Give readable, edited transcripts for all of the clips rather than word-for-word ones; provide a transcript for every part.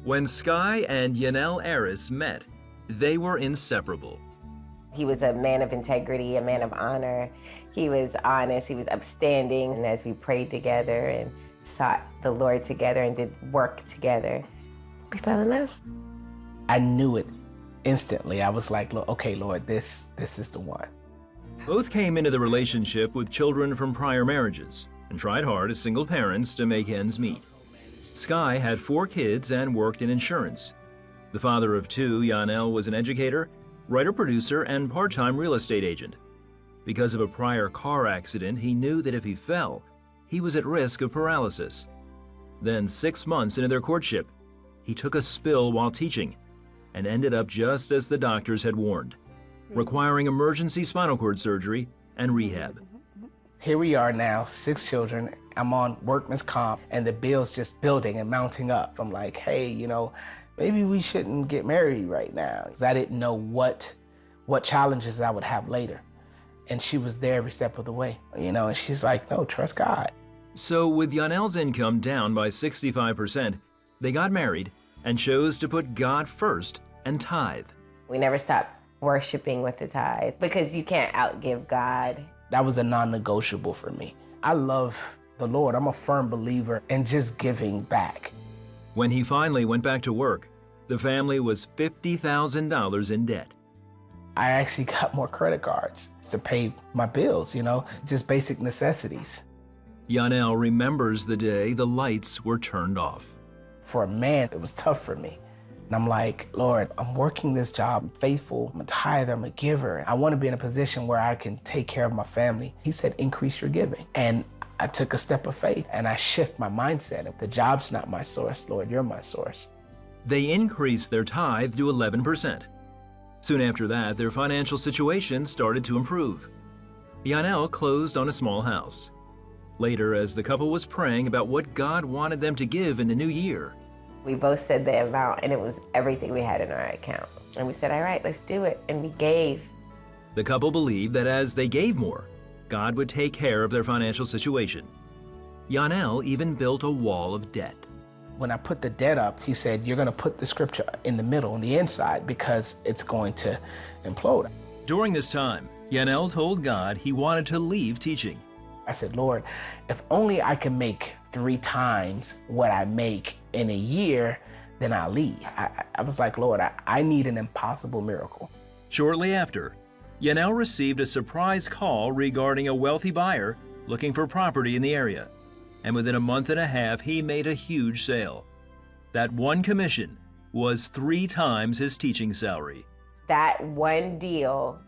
When Sky and Yonel Eris met, they were inseparable. He was a man of integrity, a man of honor. He was honest, he was upstanding. And as we prayed together and sought the Lord together and did work together, we fell in love. I knew it instantly. I was like, okay, Lord, this is the one. Both came into the relationship with children from prior marriages and tried hard as single parents to make ends meet. Sky had 4 kids and worked in insurance. The father of 2, Yonel, was an educator, writer-producer, and part-time real estate agent. Because of a prior car accident, he knew that if he fell, he was at risk of paralysis. Then, 6 months into their courtship, he took a spill while teaching and ended up just as the doctors had warned, requiring emergency spinal cord surgery and rehab. Here we are now, 6 children. I'm on workman's comp, and the bill's just building and mounting up. I'm like, hey, maybe we shouldn't get married right now. 'Cause I didn't know what challenges I would have later. And she was there every step of the way, and she's like, no, trust God. So with Yonel's income down by 65%, they got married and chose to put God first and tithe. We never stopped worshiping with the tithe because you can't outgive God. That was a non-negotiable for me. I love the Lord. I'm a firm believer in just giving back. When he finally went back to work, the family was $50,000 in debt. I actually got more credit cards to pay my bills, just basic necessities. Yonel remembers the day the lights were turned off. For a man, it was tough for me. And I'm like, Lord, I'm working this job, I'm faithful, I'm a tither, I'm a giver. I want to be in a position where I can take care of my family. He said, increase your giving. And I took a step of faith and I shift my mindset. The job's not my source, Lord, you're my source. They increased their tithe to 11%. Soon after that, their financial situation started to improve. Yonel closed on a small house. Later, as the couple was praying about what God wanted them to give in the new year, we both said the amount, and it was everything we had in our account. And we said, all right, let's do it. And we gave. The couple believed that as they gave more, God would take care of their financial situation. Yonel even built a wall of debt. When I put the debt up, he said, you're going to put the scripture in the middle, on the inside, because it's going to implode. During this time, Yonel told God he wanted to leave teaching. I said, Lord, if only I can make 3 times what I make in a year, then I'll leave. I was like, Lord, I need an impossible miracle. Shortly after, Yonel received a surprise call regarding a wealthy buyer looking for property in the area. And within a month and a half, he made a huge sale. That one commission was 3 times his teaching salary. That one deal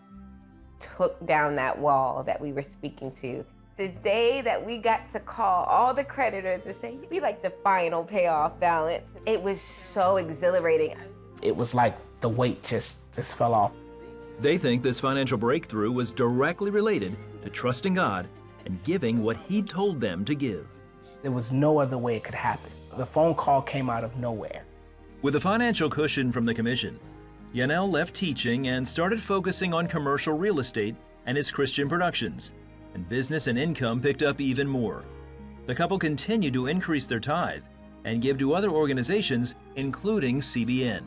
took down that wall that we were speaking to. The day that we got to call all the creditors to say, you'd be like the final payoff balance. It was so exhilarating. It was like the weight just fell off. They think this financial breakthrough was directly related to trusting God and giving what He told them to give. There was no other way it could happen. The phone call came out of nowhere. With a financial cushion from the commission, Yonel left teaching and started focusing on commercial real estate and his Christian productions, and business and income picked up even more. The couple continued to increase their tithe and give to other organizations, including CBN.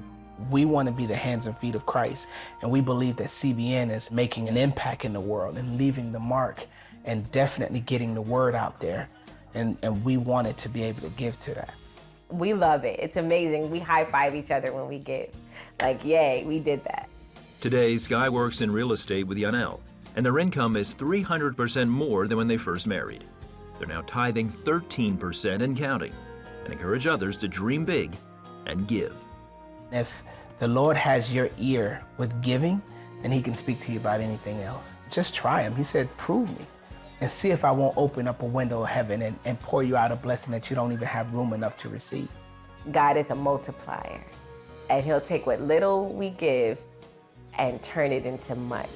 We want to be the hands and feet of Christ, and we believe that CBN is making an impact in the world and leaving the mark and definitely getting the word out there, and we wanted to be able to give to that. We love it. It's amazing. We high-five each other when we give. Like, yay, we did that. Today, Sky works in real estate with Yonel, and their income is 300% more than when they first married. They're now tithing 13% and counting, and encourage others to dream big and give. If the Lord has your ear with giving, then He can speak to you about anything else. Just try Him. He said, prove me and see if I won't open up a window of heaven and pour you out a blessing that you don't even have room enough to receive. God is a multiplier, and He'll take what little we give and turn it into much.